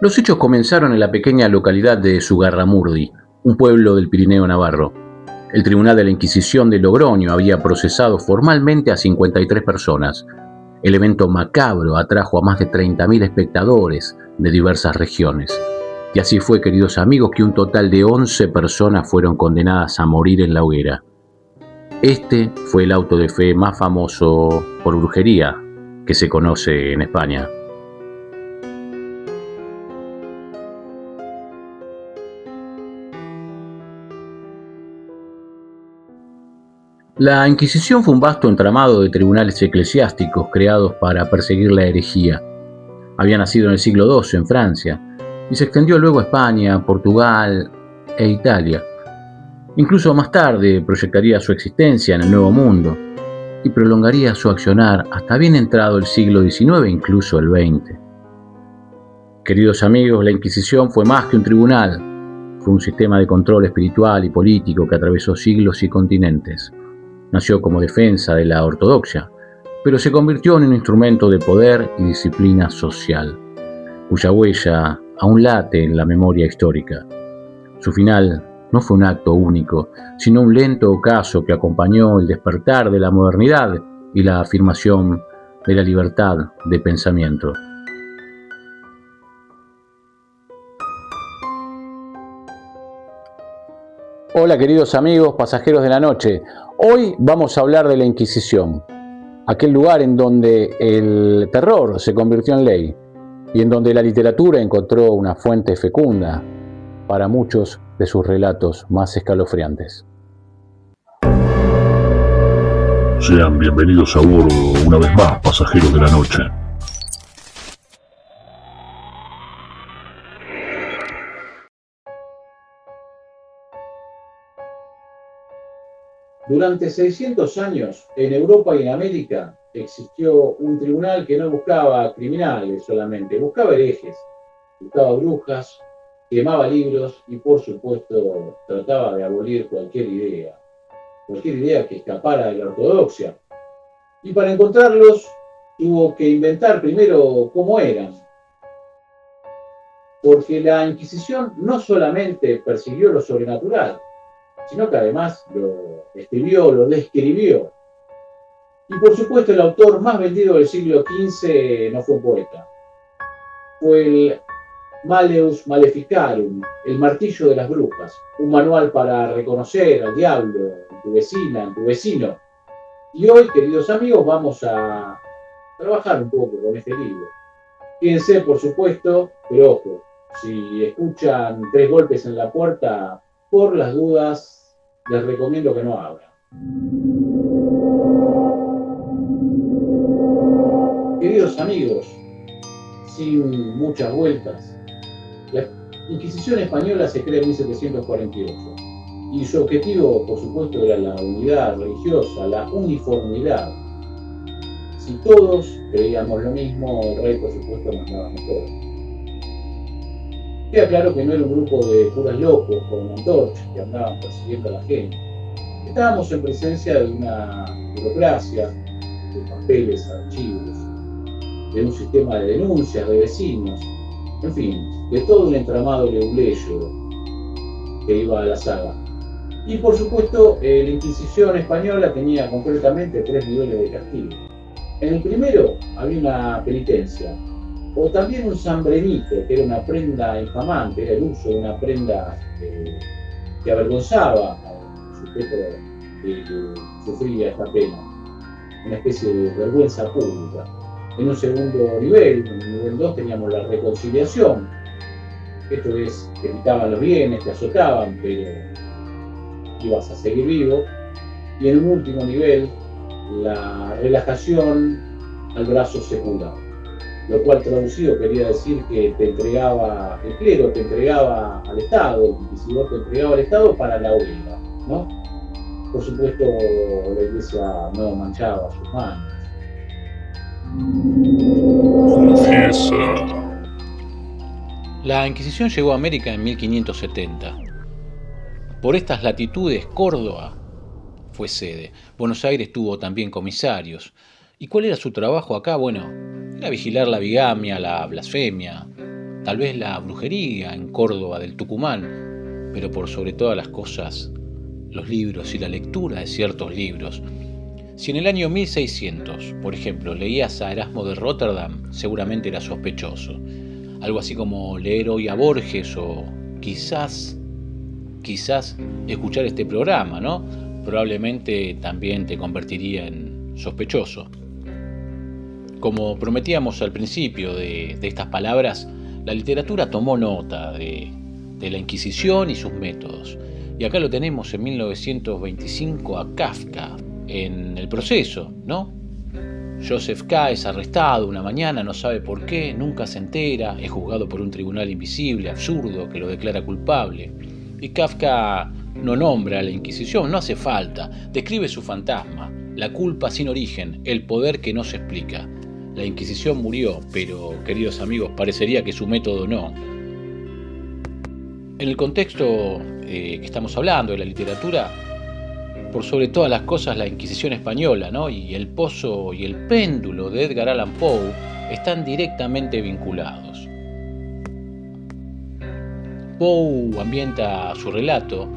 Los hechos comenzaron en la pequeña localidad de Zugarramurdi, un pueblo del Pirineo navarro. El Tribunal de la Inquisición de Logroño había procesado formalmente a 53 personas. El evento macabro atrajo a más de 30.000 espectadores de diversas regiones. Y así fue, queridos amigos, que un total de 11 personas fueron condenadas a morir en la hoguera. Este fue el auto de fe más famoso por brujería que se conoce en España. La Inquisición fue un vasto entramado de tribunales eclesiásticos creados para perseguir la herejía. Había nacido en el siglo XII en Francia y se extendió luego a España, Portugal e Italia. Incluso más tarde proyectaría su existencia en el Nuevo Mundo y prolongaría su accionar hasta bien entrado el siglo XIX e incluso el XX. Queridos amigos, la Inquisición fue más que un tribunal, fue un sistema de control espiritual y político que atravesó siglos y continentes. Nació como defensa de la ortodoxia, pero se convirtió en un instrumento de poder y disciplina social, cuya huella aún late en la memoria histórica. Su final no fue un acto único, sino un lento ocaso que acompañó el despertar de la modernidad y la afirmación de la libertad de pensamiento. Hola queridos amigos, pasajeros de la noche. Hoy vamos a hablar de la Inquisición, aquel lugar en donde el terror se convirtió en ley y en donde la literatura encontró una fuente fecunda para muchos de sus relatos más escalofriantes. Sean bienvenidos a bordo una vez más, pasajeros de la noche. Durante 600 años, en Europa y en América, existió un tribunal que no buscaba criminales solamente, buscaba herejes, buscaba brujas, quemaba libros y, por supuesto, trataba de abolir cualquier idea que escapara de la ortodoxia. Y para encontrarlos, tuvo que inventar primero cómo eran. Porque la Inquisición no solamente persiguió lo sobrenatural, sino que además lo escribió, lo describió. Y por supuesto el autor más vendido del siglo XV no fue un poeta, fue el Malleus Maleficarum, el martillo de las brujas, un manual para reconocer al diablo en tu vecina, en tu vecino. Y hoy, queridos amigos, vamos a trabajar un poco con este libro. Fíjense, por supuesto, pero ojo, si escuchan 3 golpes en la puerta, por las dudas, les recomiendo que no abran. Queridos amigos, sin muchas vueltas, la Inquisición española se crea en 1748 y su objetivo, por supuesto, era la unidad religiosa, la uniformidad. Si todos creíamos lo mismo, el rey, por supuesto, mandaba mejor. Queda claro que no era un grupo de curas locos con una antorcha que andaban persiguiendo a la gente. Estábamos en presencia de una burocracia, de papeles, archivos, de un sistema de denuncias de vecinos, en fin, de todo un entramado leguleyo que iba a la saga. Y por supuesto, la Inquisición española tenía concretamente 3 niveles de castigo. En el primero había una penitencia, o también un sambrenito, que era una prenda infamante, era el uso de una prenda que avergonzaba al sujeto que sufría esta pena, una especie de vergüenza pública. En un segundo nivel, en el nivel 2, teníamos la reconciliación. Esto es, te quitaban los bienes, te azotaban, pero ibas a seguir vivo. Y en un último nivel, la relajación al brazo secular, lo cual traducido quería decir que te entregaba, el clero te entregaba al Estado, el inquisidor te entregaba al Estado para la hoguera, ¿no? Por supuesto, la Iglesia no manchaba sus manos. La Inquisición llegó a América en 1570. Por estas latitudes, Córdoba fue sede. Buenos Aires tuvo también comisarios. ¿Y cuál era su trabajo acá? Bueno, era vigilar la bigamia, la blasfemia, tal vez la brujería en Córdoba del Tucumán, pero por sobre todas las cosas, los libros y la lectura de ciertos libros. Si en el año 1600, por ejemplo, leías a Erasmo de Rotterdam, seguramente era sospechoso. Algo así como leer hoy a Borges o quizás escuchar este programa, ¿no? Probablemente también te convertiría en sospechoso. Como prometíamos al principio de estas palabras, la literatura tomó nota de la Inquisición y sus métodos. Y acá lo tenemos en 1925 a Kafka, en El Proceso, ¿no? Joseph K. es arrestado una mañana, no sabe por qué, nunca se entera, es juzgado por un tribunal invisible, absurdo, que lo declara culpable. Y Kafka no nombra a la Inquisición, no hace falta, describe su fantasma, la culpa sin origen, el poder que no se explica. La Inquisición murió, pero, queridos amigos, parecería que su método no. En el contexto que estamos hablando de la literatura, por sobre todas las cosas la Inquisición española, ¿no? Y El Pozo y El Péndulo de Edgar Allan Poe están directamente vinculados. Poe ambienta su relato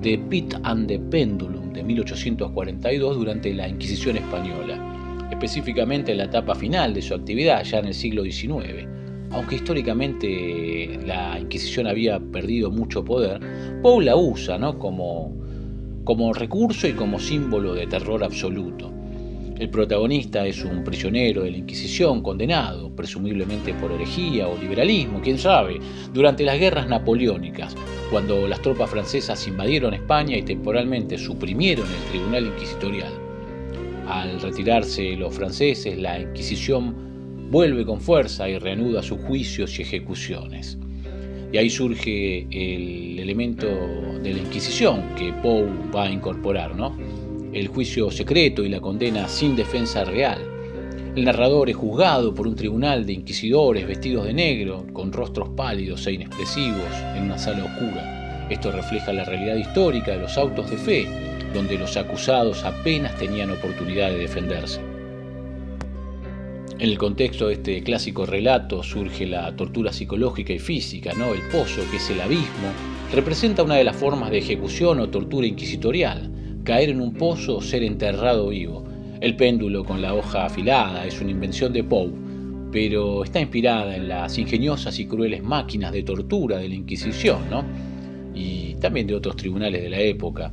The Pit and the Pendulum de 1842 durante la Inquisición española, específicamente en la etapa final de su actividad, ya en el siglo XIX. Aunque históricamente la Inquisición había perdido mucho poder, Poe la usa, ¿no? como recurso y como símbolo de terror absoluto. El protagonista es un prisionero de la Inquisición condenado, presumiblemente por herejía o liberalismo, quién sabe, durante las guerras napoleónicas, cuando las tropas francesas invadieron España y temporalmente suprimieron el tribunal inquisitorial. Al retirarse los franceses, la Inquisición vuelve con fuerza y reanuda sus juicios y ejecuciones. Y ahí surge el elemento de la Inquisición que Poe va a incorporar, ¿no? El juicio secreto y la condena sin defensa real. El narrador es juzgado por un tribunal de inquisidores vestidos de negro, con rostros pálidos e inexpresivos, en una sala oscura. Esto refleja la realidad histórica de los autos de fe, donde los acusados apenas tenían oportunidad de defenderse. En el contexto de este clásico relato surge la tortura psicológica y física, ¿no? El pozo, que es el abismo, representa una de las formas de ejecución o tortura inquisitorial. Caer en un pozo o ser enterrado vivo. El péndulo con la hoja afilada es una invención de Poe, pero está inspirada en las ingeniosas y crueles máquinas de tortura de la Inquisición, ¿no? Y también de otros tribunales de la época.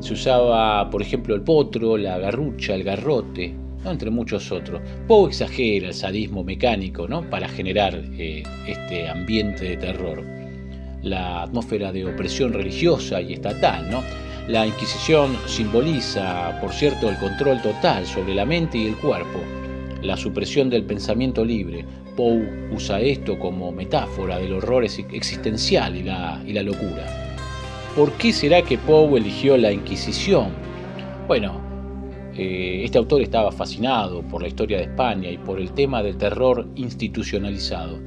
Se usaba, por ejemplo, el potro, la garrucha, el garrote, ¿no? Entre muchos otros. Poe exagera el sadismo mecánico, ¿no? Para generar este ambiente de terror. La atmósfera de opresión religiosa y estatal, ¿no? La Inquisición simboliza, por cierto, el control total sobre la mente y el cuerpo, la supresión del pensamiento libre. Poe usa esto como metáfora del horror existencial y la locura. ¿Por qué será que Poe eligió la Inquisición? Bueno, este autor estaba fascinado por la historia de España y por el tema del terror institucionalizado.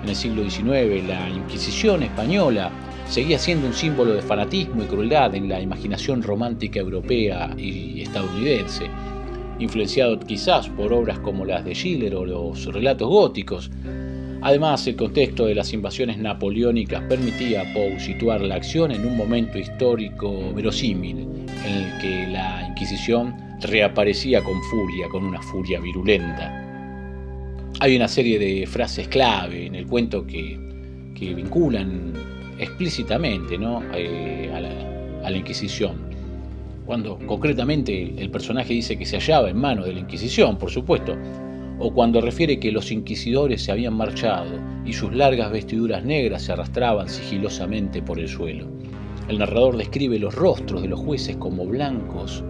En el siglo XIX, la Inquisición española seguía siendo un símbolo de fanatismo y crueldad en la imaginación romántica europea y estadounidense, influenciado quizás por obras como las de Schiller o los relatos góticos. Además, el contexto de las invasiones napoleónicas permitía a Poe situar la acción en un momento histórico verosímil, en el que la Inquisición reaparecía con furia, con una furia virulenta. Hay una serie de frases clave en el cuento que vinculan explícitamente, ¿no? a la Inquisición. Cuando concretamente el personaje dice que se hallaba en manos de la Inquisición, por supuesto, o cuando refiere que los inquisidores se habían marchado y sus largas vestiduras negras se arrastraban sigilosamente por el suelo. El narrador describe los rostros de los jueces como blancos,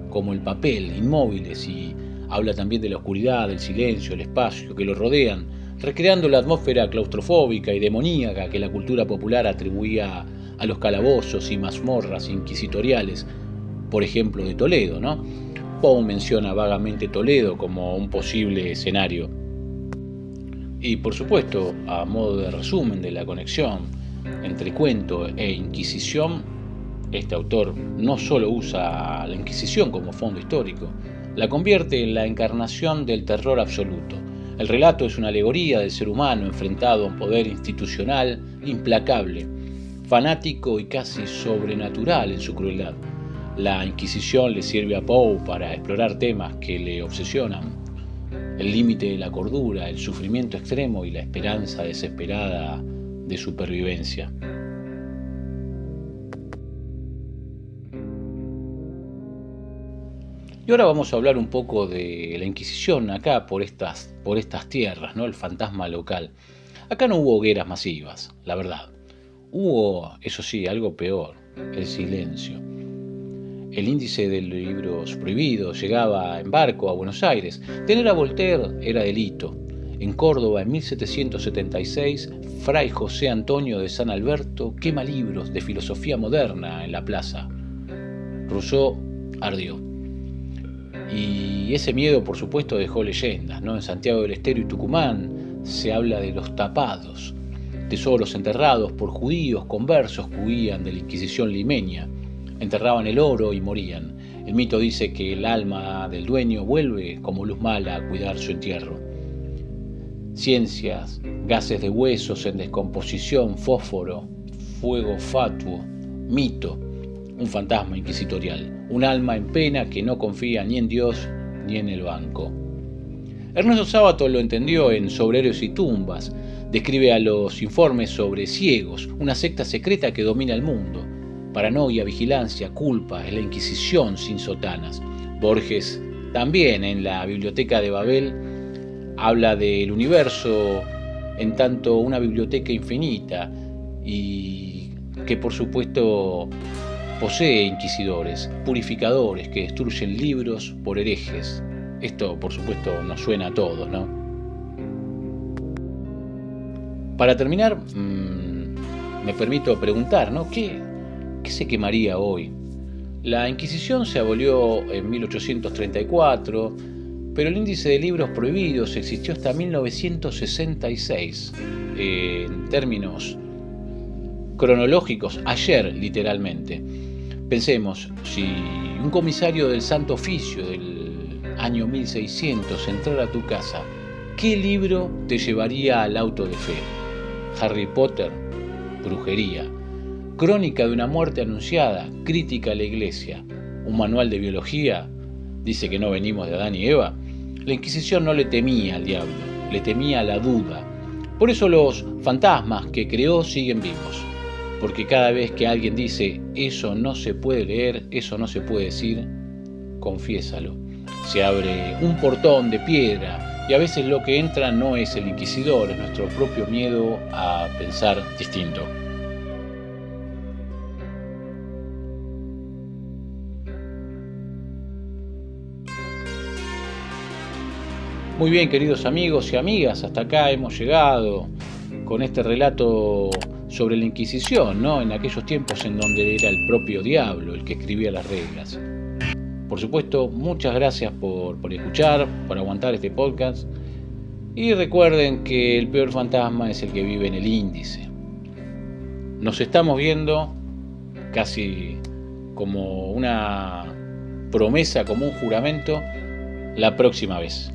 como el papel, inmóviles, y habla también de la oscuridad, del silencio, el espacio que los rodean, recreando la atmósfera claustrofóbica y demoníaca que la cultura popular atribuía a los calabozos y mazmorras inquisitoriales, por ejemplo de Toledo, ¿no? Poe menciona vagamente Toledo como un posible escenario. Y por supuesto, a modo de resumen de la conexión, Entre cuento e Inquisición, este autor no solo usa la Inquisición como fondo histórico, la convierte en la encarnación del terror absoluto. El relato es una alegoría del ser humano enfrentado a un poder institucional implacable, fanático y casi sobrenatural en su crueldad. La Inquisición le sirve a Poe para explorar temas que le obsesionan: el límite de la cordura, el sufrimiento extremo y la esperanza desesperada de supervivencia. Y ahora vamos a hablar un poco de la Inquisición acá por estas tierras, ¿no? El fantasma local. Acá no hubo hogueras masivas, la verdad. Hubo, eso sí, algo peor: el silencio. El índice de libros prohibidos llegaba en barco a Buenos Aires. Tener a Voltaire era delito. En Córdoba, en 1776, Fray José Antonio de San Alberto quema libros de filosofía moderna en la plaza. Rousseau ardió. Y ese miedo, por supuesto, dejó leyendas, ¿no? En Santiago del Estero y Tucumán se habla de los tapados, tesoros enterrados por judíos conversos que huían de la Inquisición limeña. Enterraban el oro y morían. El mito dice que el alma del dueño vuelve como luz mala a cuidar su entierro. Ciencias, gases de huesos en descomposición, fósforo, fuego fatuo, mito, un fantasma inquisitorial, un alma en pena que no confía ni en Dios ni en el banco. Ernesto Sábato lo entendió en Sobre héroes y tumbas. Describe a los informes sobre ciegos, una secta secreta que domina el mundo. Paranoia, vigilancia, culpa, es la Inquisición sin sotanas. Borges también en la Biblioteca de Babel habla del universo en tanto una biblioteca infinita y que por supuesto posee inquisidores, purificadores que destruyen libros por herejes. Esto por supuesto nos suena a todos, ¿no? Para terminar, me permito preguntar, ¿no? ¿Qué se quemaría hoy? La Inquisición se abolió en 1834, pero el índice de libros prohibidos existió hasta 1966. En términos cronológicos, ayer literalmente. Pensemos, si un comisario del Santo Oficio del año 1600 entrara a tu casa, ¿qué libro te llevaría al auto de fe? Harry Potter, brujería. Crónica de una muerte anunciada, crítica a la Iglesia. Un manual de biología, dice que no venimos de Adán y Eva. La Inquisición no le temía al diablo, le temía a la duda. Por eso los fantasmas que creó siguen vivos. Porque cada vez que alguien dice, eso no se puede leer, eso no se puede decir, confiésalo. Se abre un portón de piedra y a veces lo que entra no es el inquisidor, es nuestro propio miedo a pensar distinto. Muy bien, queridos amigos y amigas, hasta acá hemos llegado con este relato sobre la Inquisición, ¿no? En aquellos tiempos en donde era el propio diablo el que escribía las reglas. Por supuesto, muchas gracias por escuchar, por aguantar este podcast. Y recuerden que el peor fantasma es el que vive en el índice. Nos estamos viendo casi como una promesa, como un juramento, la próxima vez.